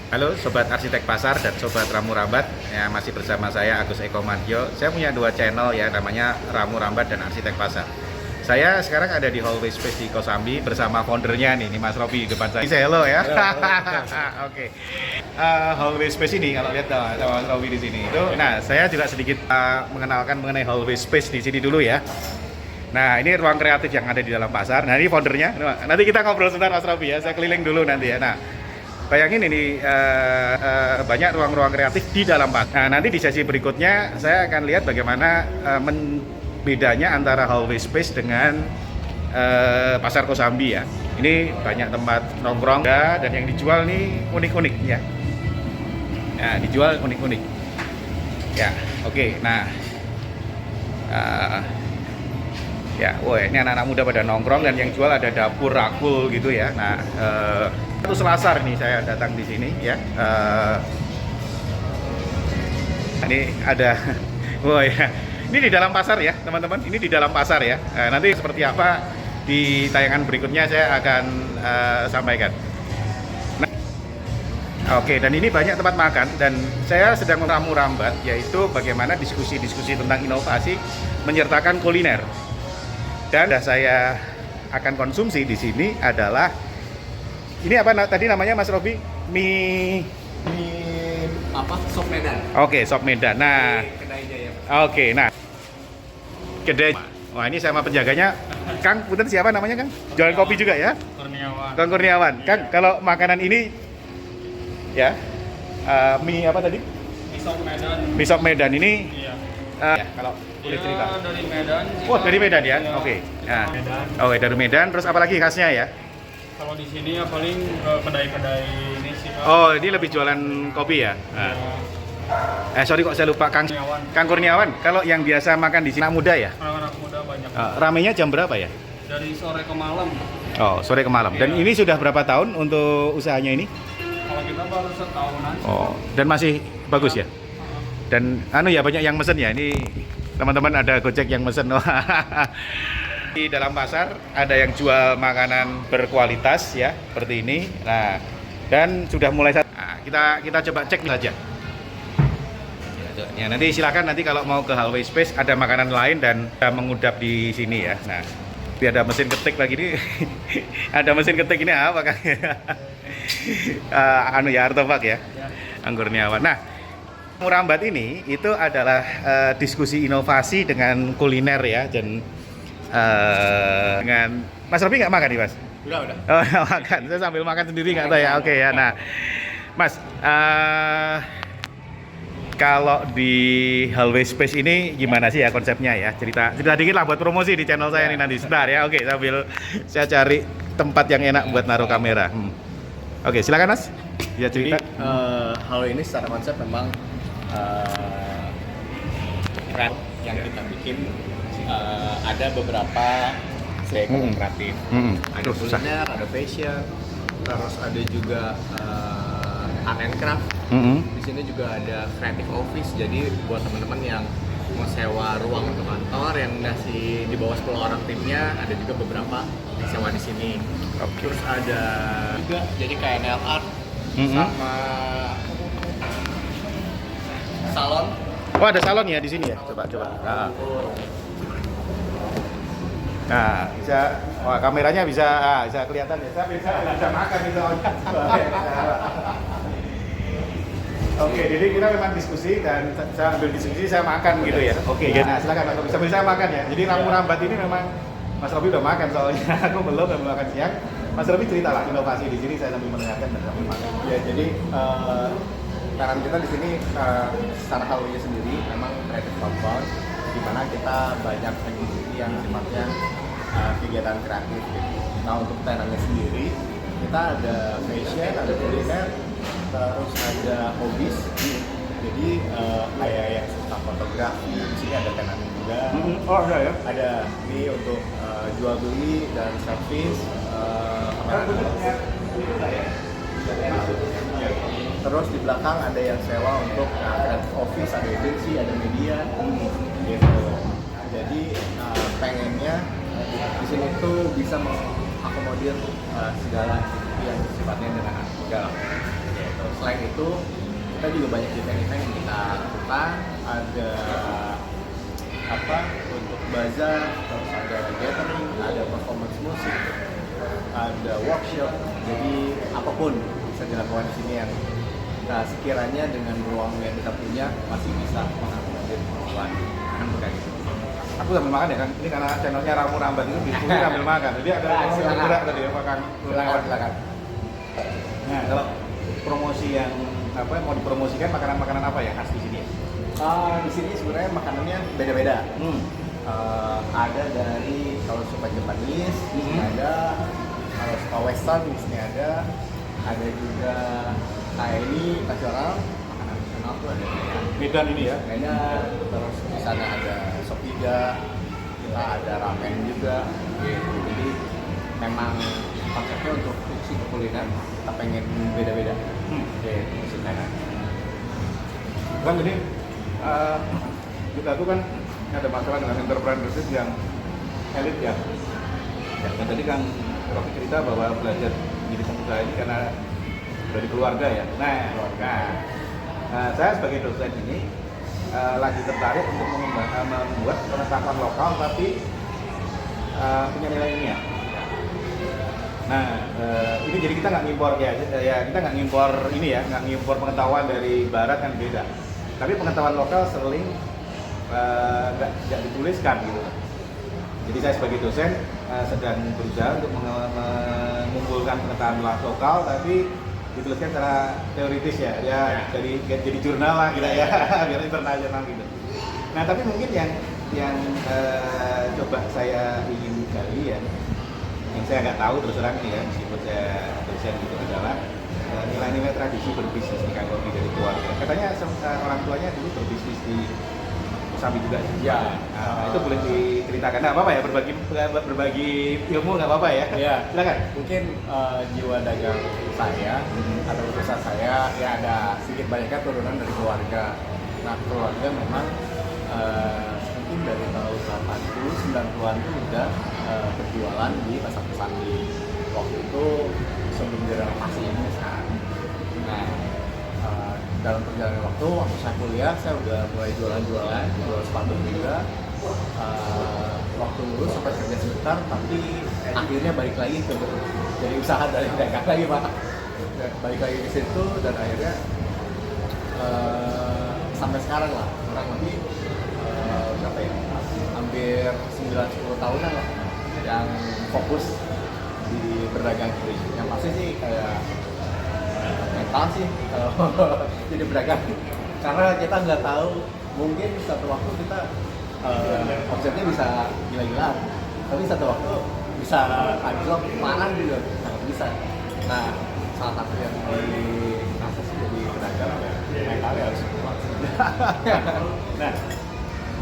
Halo Sobat Arsitek Pasar dan Sobat Ramu Rambat ya, masih bersama saya Agus Eko Mantio. Saya punya dua channel ya, namanya Ramu Rambat dan Arsitek Pasar. Saya sekarang ada di Hallway Space di Kosambi bersama foundernya nih, Mas Robi di depan saya. Say hello ya. Oke. Hallway Space ini kalau lihat sama Mas Robi di sini itu. Nah, saya juga sedikit mengenalkan mengenai Hallway Space di sini dulu ya. Nah, ini ruang kreatif yang ada di dalam pasar. Nah, ini foundernya. Nanti kita ngobrol sebentar Mas Robi ya. Saya keliling dulu nanti ya. Nah, bayangin ini banyak ruang-ruang kreatif di dalam pasar. Nah, nanti di sesi berikutnya saya akan lihat bagaimana bedanya antara Hallway Space dengan Pasar Kosambi ya. Ini banyak tempat nongkrong ya, dan yang dijual nih unik-unik ya. Nah, dijual unik-unik. Ya, oke. Nah, ya, wah ini anak-anak muda pada nongkrong dan yang jual ada dapur rakul gitu ya. Nah, satu Selasar nih saya datang di sini ya. Ini ada, wah ya. Ini di dalam pasar ya, teman-teman. Ini di dalam pasar ya. Nanti seperti apa di tayangan berikutnya saya akan sampaikan. Nah, oke, dan ini banyak tempat makan dan saya sedang meramu rambat, yaitu bagaimana diskusi-diskusi tentang inovasi menyertakan kuliner. Dan saya akan konsumsi di sini adalah ini apa tadi namanya Mas Robi? Mie apa? Sop Medan. Oke, sop Medan. Nah, Kedai Jaya. oke, nah kedai. Wah, ini sama penjaganya Kang, punten siapa namanya Kang? Jualan kopi juga ya? Kurniawan. Kang Kurniawan. Iya. Kang, kalau makanan ini ya mie apa tadi? Di Sop Medan. Mie sop Medan ini Iya. ya, kalau boleh cerita. Dari Medan. Sih, Oh, dari Medan ya? Iya. Oke. Nah, Medan. oke, dari Medan. Terus apa lagi khasnya ya? Kalau di sini ya paling kedai-kedai ini sih Pak. Oh, ini lebih jualan kopi ya? Nah. Sorry kok saya lupa Kang. Kurniawan. Kang Kurniawan, kalau yang biasa makan di sini anak muda ya? Anak-anak muda banyak. Ramenya jam berapa ya? Dari sore ke malam. Oh, sore ke malam. Dan Iya. ini sudah berapa tahun untuk usahanya ini? Kalau kita baru setahunan. Oh, dan masih bagus ya? Dan ya banyak yang mesen ya. Ini teman-teman ada Gojek yang mesen. Di dalam pasar ada yang jual makanan berkualitas ya, seperti ini. Nah, dan sudah mulai kita coba cek saja. Ya, nanti silakan nanti kalau mau ke Hallway Space ada makanan lain dan mengudap di sini ya. Nah, ada mesin ketik lagi nih. Ada mesin ketik ini apa Kang? Artefak ya. Kurniawan. Nah, Murambat ini itu adalah diskusi inovasi dengan kuliner ya, dan dengan Mas Robi nggak makan nih Mas? Udah. Oh, nggak makan. Saya sambil makan sendiri nggak tahu ya. Oke ya. Nah, Mas, kalau di Hallway Space ini gimana sih ya konsepnya ya? Cerita dikit lah buat promosi di channel saya nih nanti. Sebentar ya. Oke, sambil saya cari tempat yang enak buat naruh kamera. Oke, silakan Mas. Ya cerita. Jadi, hal ini secara konsep memang brand yang kita bikin ada beberapa segmen kreatif. Ada Susah. kuliner, ada fashion, terus ada juga art and craft. Di sini juga ada creative office. Jadi buat teman-teman yang mau sewa ruang untuk kantor yang masih di bawah 10 orang timnya, ada juga beberapa disewa di sini. Terus ada juga jadi kayak nail art sama salon. Oh, ada salon ya di sini ya? Coba. Nah, bisa, wah kameranya bisa kelihatan ya. Saya bisa makan itu. Oke, jadi kita memang diskusi dan saya ambil diskusi, saya makan gitu ya. Oke, nah silakan Mas Robi. Sambil saya makan ya. Jadi Ramu Rambat ini memang Mas Robi udah makan soalnya. Aku belum makan siang. Mas Robi ceritalah inovasi di sini, saya sambil mendengarkan dan sambil makan. Ya, jadi saran kita di sini secara hallway sendiri memang creative compound, di mana kita banyak activity yang sifatnya kegiatan kreatif gitu. Nah, untuk tenannya sendiri kita ada fashion, ada kuliner, terus ada hobbies. Jadi kayak yang suka fotografi, di sini ada tenannya juga. Oh, ada ya. Ada ini untuk jual beli dan service. Terus di belakang ada yang sewa untuk creative office, ada agency, ada media, gitu. Jadi pengennya di sini tuh bisa mengakomodir segala yang sifatnya dengan segala. Gitu. selain itu kita juga banyak event-event yang kita lakukan, ada untuk bazar, terus ada gathering, ada performance musik, ada workshop, jadi apapun bisa dilakukan di sini yang sekiranya dengan ruang yang kita punya masih bisa mengakomodir perempuan, kan bukan gitu. Aku sambil makan ya kan, ini karena channelnya Ramu Rambat itu diskusi sambil makan, jadi ada orang yang gerak tadi ya makan. Silakan. Nah, kalau promosi yang mau dipromosikan makanan-makanan apa yang khas di sini? Di sini sebenarnya makanannya beda-beda. Ada dari kalau suka Japanese, di sini ada, kalau suka Western di sini ada juga kayak ini nasional, makanan nasional tuh ada kayak Medan ini ya? Medan, terus di sana ada sop iga, kita ada ramen juga, gitu. Jadi memang konsepnya untuk fungsi kuliner kita pengen beda-beda. Gitu, Kan jadi kita tuh kan ada masalah dengan entrepreneurship yang elit ya. Dan tadi Kang Rocky cerita bahwa belajar jadi pengusaha ini karena dari keluarga ya. Nah, saya sebagai dosen ini lagi tertarik untuk membuat pengetahuan lokal tapi punya nilai ilmiah. Nah, ini jadi kita nggak ngimpor ya kita nggak ngimpor ini ya, nggak ngimpor pengetahuan dari barat kan beda. Tapi pengetahuan lokal sering nggak dituliskan gitu. Jadi saya sebagai dosen sedang berusaha untuk mengumpulkan pengetahuan lokal, tapi dituliskan secara teoritis ya jadi jurnal lah gitu ya, biar internasional gitu. Nah tapi mungkin yang coba saya ingin gali ya, yang saya nggak tahu terus terang ini ya, meskipun saya dosen gitu adalah nilai-nilai tradisi berbisnis di Kang Rocky dari keluarga. Katanya orang tuanya dulu berbisnis di Kosambi juga ya. Nah, itu boleh diceritakan. Nggak apa-apa ya, berbagi ilmu nggak apa-apa ya. Iya. Silakan. Mungkin jiwa dagang saya atau usaha saya ya ada sedikit banyaknya turunan dari keluarga. Nah keluarga memang mungkin dari tahun 80 90-an itu udah berjualan di pasar Kosambi. Waktu itu sebelum direnovasi ini sekarang. Nah dalam perjalanan waktu saya kuliah saya udah mulai jual sepatu juga. Waktu lulus sempat kerja sebentar, tapi akhirnya balik lagi ke jadi usaha dari dagang lagi Pak. Balik lagi ke situ dan akhirnya sampai sekarang lah kurang lebih berapa ya, hampir 9-10 tahunan lah yang fokus di berdagang ini. Yang pasti sih kayak mental sih kalau jadi berdagang, karena kita nggak tahu, mungkin satu waktu kita omsetnya bisa gila-gilaan, tapi satu waktu bisa anjlok parah juga, sangat bisa. Nah salah satu yang dirasa sih jadi pedagang mentalnya harus kuat. Nah,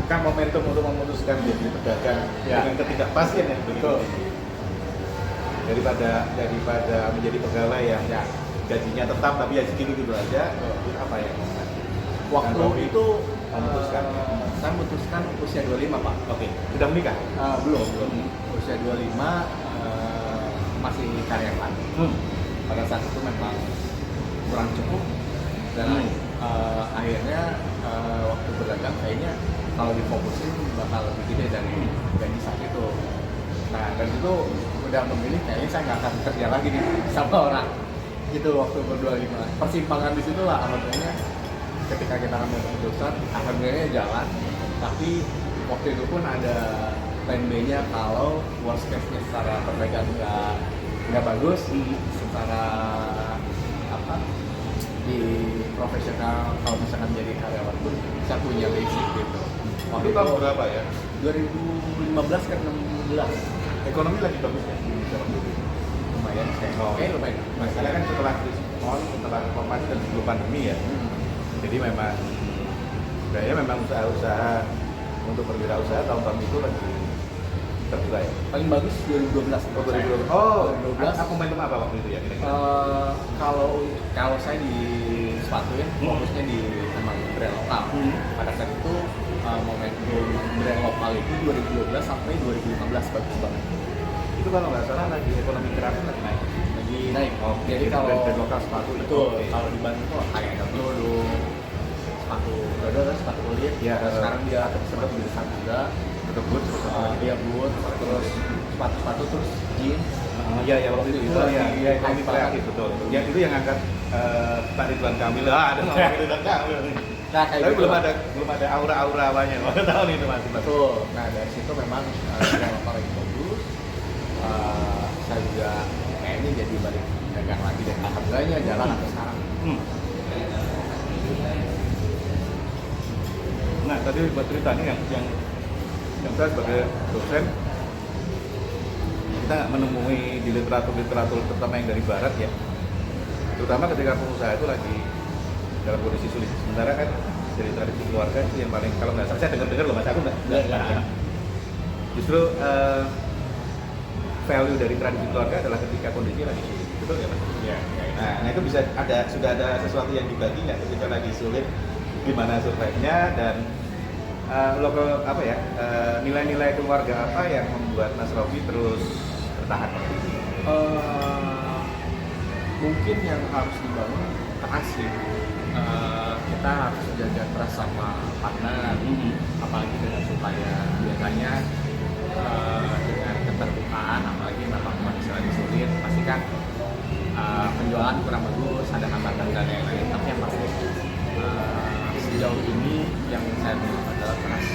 kan momentum untuk memutuskan jadi pedagang dengan ketidakpastian yang begitu daripada menjadi pegawai yang gajinya tetap tapi ya segitu aja, apa ya? Waktu itu memutuskan. Saya memutuskan usia 25 Pak. Oke. Sudah menikah? Belum. Usia 25 masih karyawan. Pada saat itu memang kurang cukup dan akhirnya waktu berdagang kayaknya kalau difokusin bakal lebih gede dari gaji saat itu. Nah dan itu udah memilih kayaknya saya nggak akan kerja lagi nih sama orang gitu waktu ber-25. Persimpangan di situ lah alhamdulillah ketika kita ambil keputusan, alhamdulillah jalan. Tapi waktu itu pun ada plan B-nya kalau worst case-nya secara perdagangan nggak bagus, secara di profesional kalau misalkan jadi karyawan pun bisa punya basic gitu. Waktu itu tahun berapa ya? 2015 ke 16. Ekonomi lagi bagus ya? Lumayan sih. Oke, lumayan. Masalah kan setelah reformasi dan sebelum pandemi ya. Jadi memang usaha-usaha untuk berwirausaha tahun-tahun itu lagi terbuka ya. Paling bagus 2012. Oh, 2012. Apa momentum apa waktu itu ya kira-kira? Kalau saya di sepatu ya, fokusnya di memang brand lokal. Pada saat itu momentum brand lokal itu 2012 sampai 2015 bagus banget. Itu kalau nggak salah lagi ekonomi kreatif lagi naik. Lagi lagi naik. Oh, Jadi itu kalau brand lokal sepatu itu. betul, Oke. kalau di Bandung tuh kayak ada Blodo, sepatu Blodo kan sepatu kulit. Iya, Terus sekarang dia sempat besar juga. Untuk boots, Dia boot, terus sepatu terus jeans. iya ya waktu itu ya Hype ini kreatif betul. Yang itu yang angkat Pak Ridwan Kamil. Ada ngomong Ridwan Kamil nih. Nah, kayak Tapi gitu. belum ada aura-aura awalnya. Mau tahu nih itu Mas. Betul. Nah dari situ memang yang lokal itu bagus. Saya juga kayaknya jadi balik dagang lagi deh. Alhamdulillahnya jalan sampai sekarang. Nah tadi buat cerita nih yang saya sebagai dosen kita menemui di literatur terutama yang dari barat ya, terutama ketika pengusaha itu lagi dalam kondisi sulit. Sementara kan dari tradisi keluarga itu yang paling, kalau nggak salah saya dengar loh Mas, aku nggak. Justru value dari tradisi keluarga adalah ketika kondisi lagi sulit, betul ya Mas? Iya. Nah itu sudah ada sesuatu yang dibagi nggak ketika lagi sulit, gimana survive-nya dan nilai-nilai keluarga apa yang membuat Mas Rofi terus bertahan? Mungkin yang harus dibangun keras sih. Kita harus jaga keras sama partner, apalagi dengan supplier. Biasanya dengan keterbukaan, apalagi memang kondisi lagi sulit, pasti kan penjualan kurang bagus, ada hambatan dan lain-lain. Tapi yang pasti sejauh ini yang saya lihat adalah keras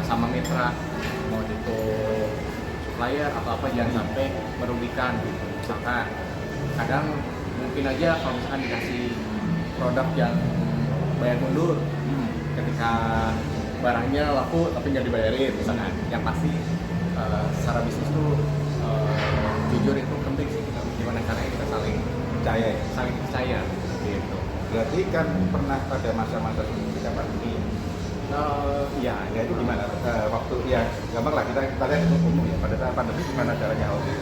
sama mitra, mau itu supplier atau apa, jangan sampai merugikan gitu. Misalkan kadang mungkin aja kalau misalkan dikasih produk yang bayar mundur, ketika barangnya laku tapi nggak dibayarin misalkan, yang pasti secara bisnis tuh jujur itu penting sih. Gimana caranya kita saling percaya gitu. Berarti kan pernah pada masa-masa ketika pandemi. Ya Ya itu gimana? Waktu ya gampang lah kita lihat itu umum ya. Pada saat pandemi gimana caranya Hobi?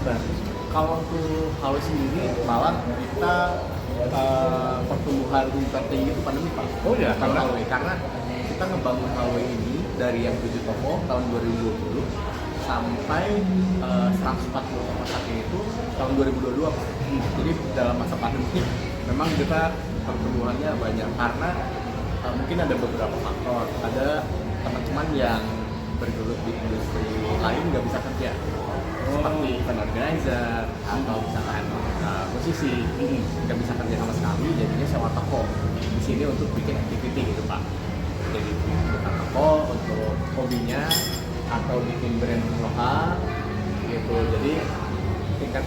Nah, kalau untuk HW sendiri malah kita pertumbuhan tertinggi itu pandemi Pak. Oh ya, Kalau HW, karena kita ngebangun HW ini dari yang 7 toko tahun 2020 sampai 140 toko saat itu tahun 2022 Pak. Jadi dalam masa pandemi memang kita pertumbuhannya banyak karena mungkin ada beberapa faktor. Ada teman-teman yang bergelut di industri lain nggak bisa kerja, seperti event organizer atau misalkan musisi nggak bisa kerja sama sekali, jadinya sewa toko di sini untuk bikin activity gitu Pak. Jadi buka toko untuk hobinya atau bikin brand lokal gitu. Jadi tingkat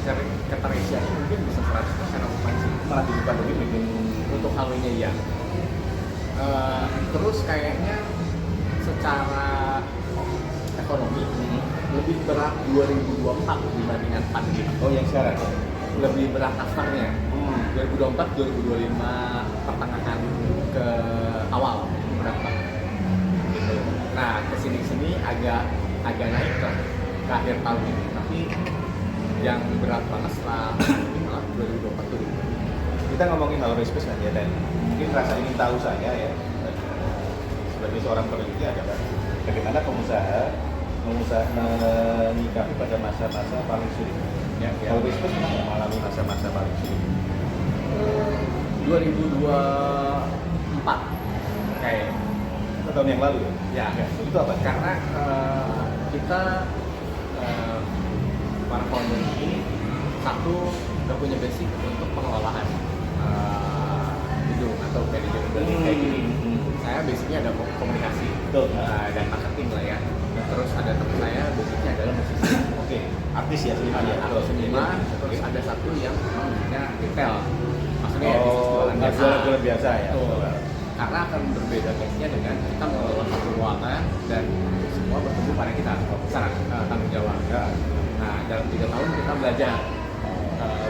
keterisian mungkin bisa 100% okupansi Malah di pandemi bikin untuk hal-nya ya. Terus kayaknya secara ekonomi lebih berat 2024 dibandingkan pandemi. oh yang sekarang. Lebih berat afternya. 2024 2025 pertengahan ke awal berat banget. Gitu. Nah kesini agak naik ke akhir tahun ini, tapi yang berat banget setelah pandemi malah 2024 tuh. Kita ngomongin hal space aja dan mungkin rasa ingin tahu saya ya sebagai seorang peneliti adalah bagaimana pengusaha menyikapi pada masa-masa paling sulit. Ya, hal space memang mengalami masa-masa paling sulit. 2024 kayak Tahun yang lalu ya? ya. Itu apa? Karena kita para founder ini satu udah punya basic untuk pengelolaan gedung atau manajemen building kayak gini. Saya basicnya ada komunikasi dan marketing lah ya. Terus ada teman saya basicnya adalah musisi. Oke, artis ya seniman ya. Atau seniman. Terus ada satu yang memang punya retail. Maksudnya ya bisnis jualan biasa ya. Betul. Karena akan berbeda case-nya dengan kita mengelola satu ruangan dan semua bertumbuh pada kita secara tanggung jawab. Nah dalam 3 tahun kita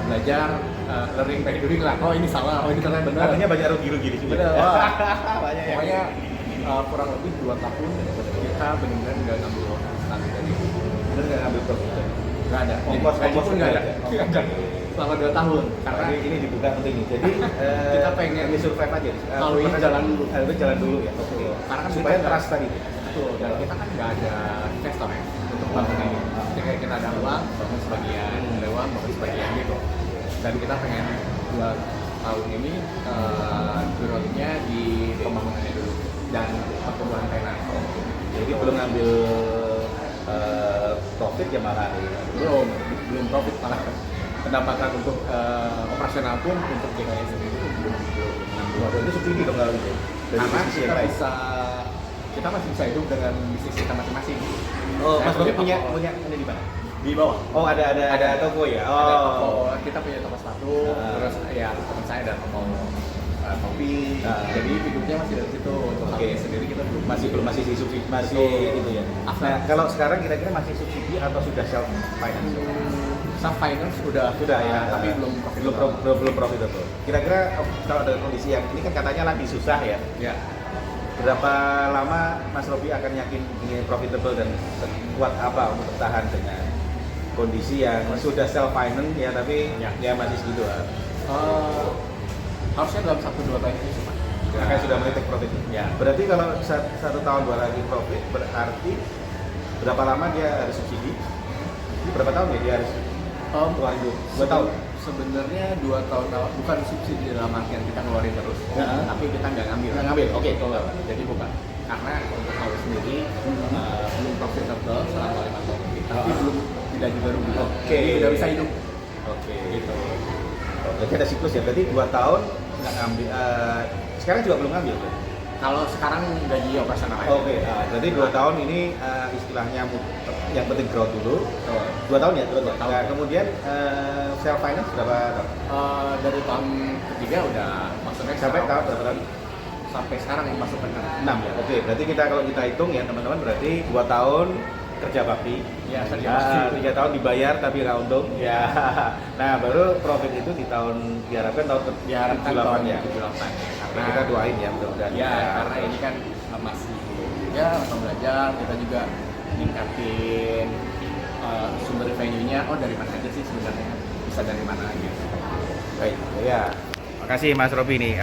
belajar learning by doing lah. Oh ini salah, oh ini salah, benar. Artinya banyak rugi-rugi di sini. Benar. Banyak ya. Pokoknya kurang lebih 2 tahun kita benar-benar nggak ngambil profit dari itu. Bener nggak ngambil profit? Nggak ada. Ongkos pun nggak ada. Selama 2 tahun. Karena ini dibuka penting nih. Jadi kita pengen ini survive aja. Kalau ini jalan dulu. Itu jalan dulu ya. Betul. Karena kan supaya kita trust tadi. Betul. Dan kita kan nggak ada investor ya untuk bangun ini. Jadi kayak kita ada uang, bangun sebagian, lewat doang, bukan sebagian gitu. Dan kita pengen 2 tahun ini growth-nya di pembangunannya dulu dan pertumbuhan tenan. Jadi belum ngambil profit ya malah. Belum profit, malah pendapatan untuk operasional pun untuk JKS sendiri itu belum Waduh, itu subsidi dong kalau gitu. Dari karena sisi yang lain. kita masih bisa hidup dengan bisnis kita masing-masing. Oh, Saya Mas Robi punya toko ini di mana? di bawah. Oh, ada toko ya. Ada toko, Oh. kita punya toko sepatu, terus ya teman saya ada toko kopi. Jadi hidupnya masih dari situ. Untuk Oke. okay. Sendiri kita belum masih subsidi masih Betul. itu ya. After. Nah, kalau sekarang kira-kira masih subsidi atau sudah self finance? self finance sudah Ya, tapi belum profitable. belum profitable. Kira-kira kalau ada kondisi yang ini kan katanya lagi susah ya. Ya. Berapa lama Mas Robi akan yakin ini profitable dan sekuat apa untuk bertahan dengan kondisi yang sudah self finance ya tapi ya masih segitu lah. Harusnya dalam 1-2 tahun ini cuma. Makanya sudah mulai take profit. Ya. Berarti kalau satu tahun 2 lagi profit berarti berapa lama dia harus subsidi? Ini berapa tahun ya dia harus keluarin 2 tahun? Sebenarnya 2 tahun bukan subsidi dalam artian kita ngeluarin terus, tapi kita nggak ngambil. Oke. Jadi bukan. Karena untuk Haus sendiri belum profitable selama 5 tahun ini, tapi tidak juga rugi. Oke. Jadi udah bisa hidup. Oke. Gitu. Oh, berarti ada siklus ya. Berarti 2 tahun nggak ngambil. Sekarang juga belum ngambil. Kalau sekarang gaji operasional aja. Oke. Berarti 2 tahun ini istilahnya yang penting growth dulu. 2 tahun ya. 2 tahun. Nah, kemudian self finance berapa tahun? Dari tahun ketiga udah maksudnya Sampai sekarang- tahun berapa tahun? sampai sekarang masuk ke 6 ya. Oke, berarti kalau kita hitung ya teman-teman berarti 2 tahun kerja bakti. Ya, kerja Ya, bakti. 3 tahun dibayar tapi nggak untung. Ya. Nah, baru profit itu di tahun diharapkan tahun diharapkan 78 tahun ya. 78. Nah, kita doain ya mudah-mudahan. Ya, karena ini kan masih ya langsung belajar, kita juga ningkatin sumber revenue-nya. Dari mana aja sih sebenarnya, bisa dari mana gitu. Baik, ya. Makasih Mas Robi nih.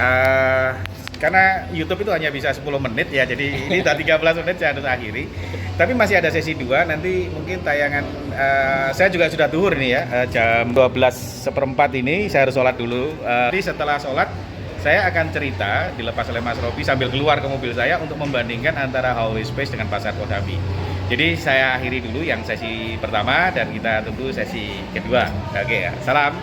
Karena YouTube itu hanya bisa 10 menit ya, jadi ini udah 13 menit saya harus akhiri. Tapi masih ada sesi 2, nanti mungkin tayangan saya juga sudah duhur nih ya, jam 12:04 ini saya harus sholat dulu. Jadi setelah sholat saya akan cerita dilepas oleh Mas Robi sambil keluar ke mobil saya untuk membandingkan antara Hallway Space dengan Pasar Kosambi. Jadi saya akhiri dulu yang sesi pertama dan kita tunggu sesi kedua. Oke ya, salam.